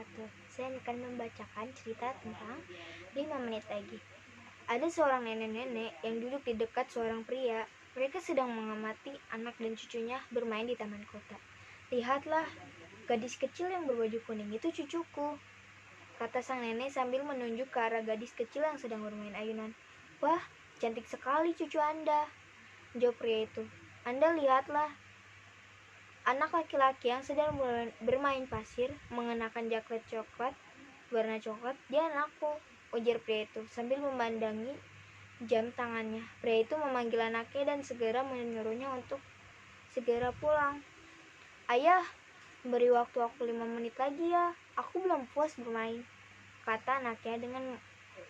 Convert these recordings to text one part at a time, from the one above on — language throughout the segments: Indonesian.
wabarakatuh. Saya akan membacakan cerita tentang 5 menit lagi. Ada seorang nenek-nenek yang duduk di dekat seorang pria. Mereka sedang mengamati anak dan cucunya bermain di taman kota. "Lihatlah, gadis kecil yang berbaju kuning itu cucuku," kata sang nenek sambil menunjuk ke arah gadis kecil yang sedang bermain ayunan. "Wah, cantik sekali cucu Anda," jawab pria itu. "Anda lihatlah, anak laki-laki yang sedang bermain pasir mengenakan jaket coklat warna coklat. Dia anakku," ujar pria itu sambil memandangi jam tangannya. Pria itu memanggil anaknya dan segera menyuruhnya untuk segera pulang. "Ayah, beri waktu aku 5 menit lagi ya, aku belum puas bermain," kata anaknya dengan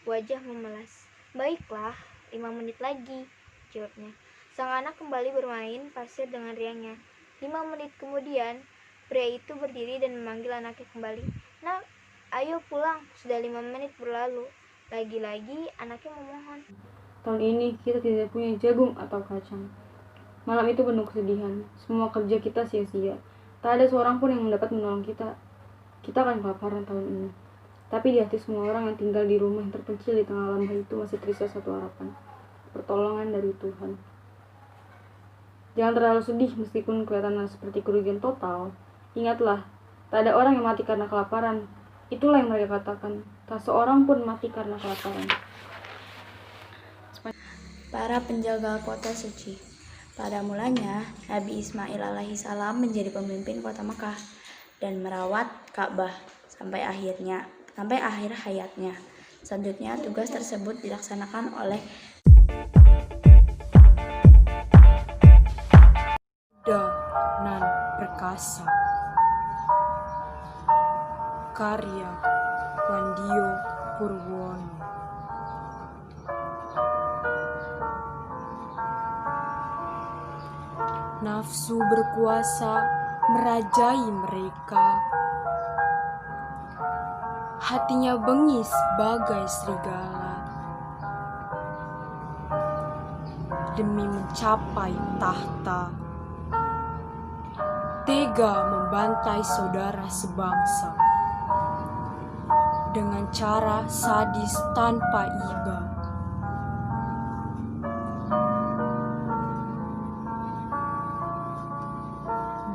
wajah memelas. "Baiklah, 5 menit lagi," jawabnya. Sang anak kembali bermain pasir dengan riangnya. 5 menit kemudian, pria itu berdiri dan memanggil anaknya kembali. "Nak, ayo pulang, sudah 5 menit berlalu." Lagi-lagi anaknya memohon. Tahun ini kita tidak punya jagung atau kacang. Malam itu penuh kesedihan. Semua kerja kita sia-sia. Tak ada seorang pun yang mendapat menolong kita. Kita akan kelaparan tahun ini. Tapi di hati semua orang yang tinggal di rumah yang terpencil di tengah lembah itu masih tersisa satu harapan. Pertolongan dari Tuhan. Jangan terlalu sedih meskipun kelihatan seperti kerugian total. Ingatlah, tak ada orang yang mati karena kelaparan. Itulah yang mereka katakan. Tak seorang pun mati karena kelaparan. Para penjaga kota suci. Pada mulanya, Nabi Ismail alaihissalam menjadi pemimpin kota Mekah dan merawat Ka'bah sampai akhir hayatnya. Selanjutnya, tugas tersebut dilaksanakan oleh Danan Perkasa. Karya Wandio Purwono. Nafsu berkuasa merajai mereka. Hatinya bengis bagai serigala. Demi mencapai tahta, tega membantai saudara sebangsa dengan cara sadis tanpa iba.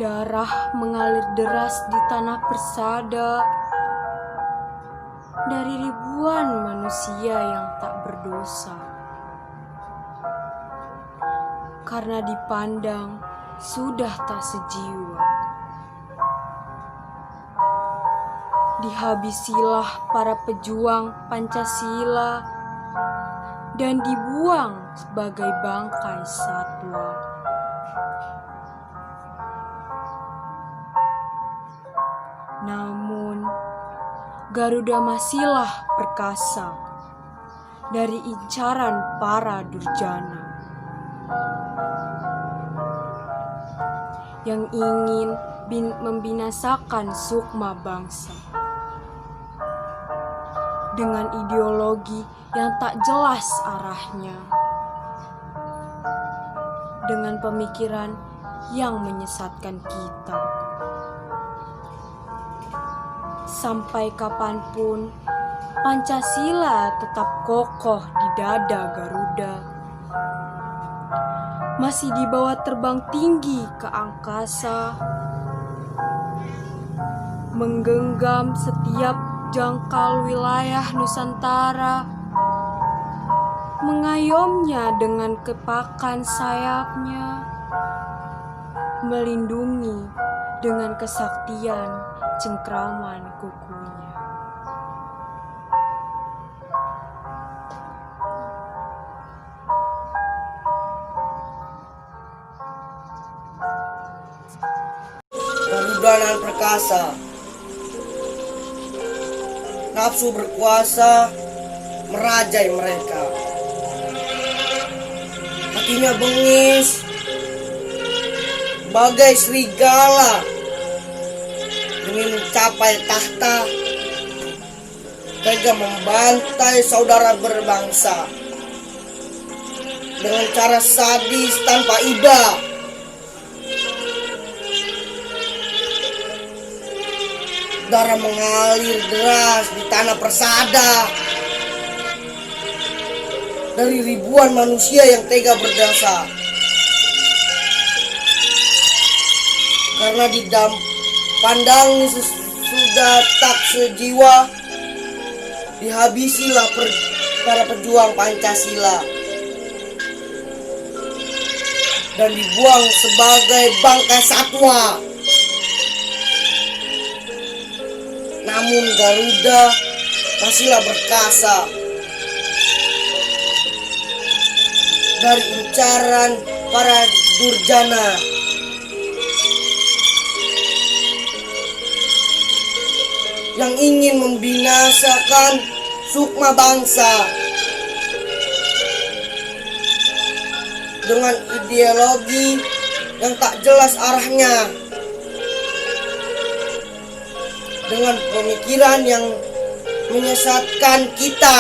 Darah mengalir deras di tanah persada dari ribuan manusia yang tak berdosa. Karena dipandang sudah tak sejiwa. Dihabisilah para pejuang Pancasila dan dibuang sebagai bangkai satwa. Namun, Garuda masihlah perkasa dari incaran para durjana yang ingin membinasakan sukma bangsa dengan ideologi yang tak jelas arahnya, dengan pemikiran yang menyesatkan kita. Sampai kapanpun Pancasila tetap kokoh di dada Garuda, masih dibawa terbang tinggi ke angkasa, menggenggam setiap jangkal wilayah Nusantara, mengayomnya dengan kepakan sayapnya, melindungi dengan kesaktian cengkraman kukunya. Garuda nan perkasa, nafsu berkuasa merajai mereka. Hatinya bengis bagai serigala demi mencapai tahta, tega membantai saudara berbangsa dengan cara sadis tanpa iba. darah mengalir deras di tanah persada dari ribuan manusia yang tega berdosa. Karena di dalam pandang sudah tak sejiwa, dihabisilah para pejuang Pancasila dan dibuang sebagai bangkai satwa. Namun Garuda masihlah berkasa dari incaran para durjana. Yang ingin membinasakan sukma bangsa dengan ideologi yang tak jelas arahnya, dengan pemikiran yang menyesatkan kita.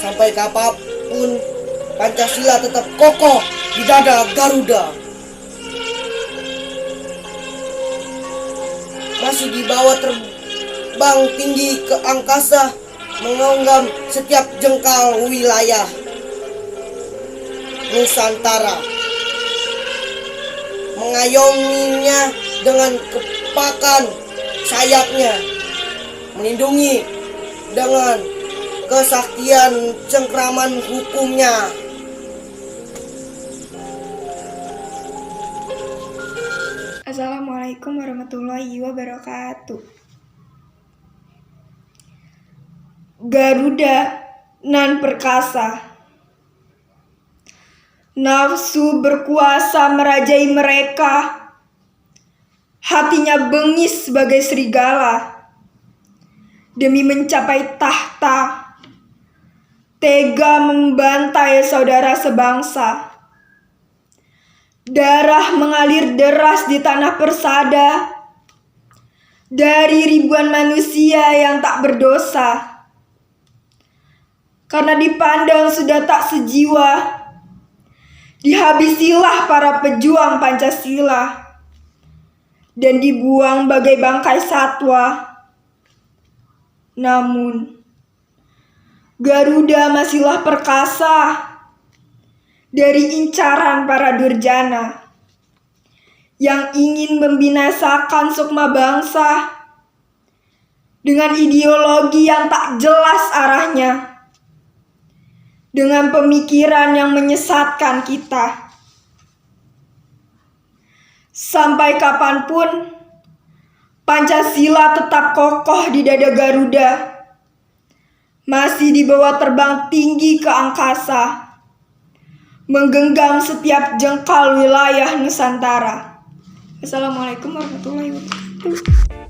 Sampai kapanpun Pancasila tetap kokoh di dada Garuda. Masih dibawa terbang tinggi ke angkasa, mengonggam setiap jengkal wilayah Nusantara, mengayominya dengan kepakan sayapnya, melindungi dengan kesaktian cengkraman hukumnya. Assalamualaikum warahmatullahi wabarakatuh. Garuda nan perkasa, nafsu berkuasa merajai mereka, hatinya bengis sebagai serigala, demi mencapai tahta, tega membantai saudara sebangsa. Darah mengalir deras di tanah persada dari ribuan manusia yang tak berdosa. Karena dipandang sudah tak sejiwa, dihabisilah para pejuang Pancasila dan dibuang bagai bangkai satwa. Namun Garuda masihlah perkasa dari incaran para durjana yang ingin membinasakan sukma bangsa dengan ideologi yang tak jelas arahnya, dengan pemikiran yang menyesatkan kita. Sampai kapanpun Pancasila tetap kokoh di dada Garuda, masih dibawa terbang tinggi ke angkasa, menggenggam setiap jengkal wilayah Nusantara. Assalamualaikum warahmatullahi wabarakatuh.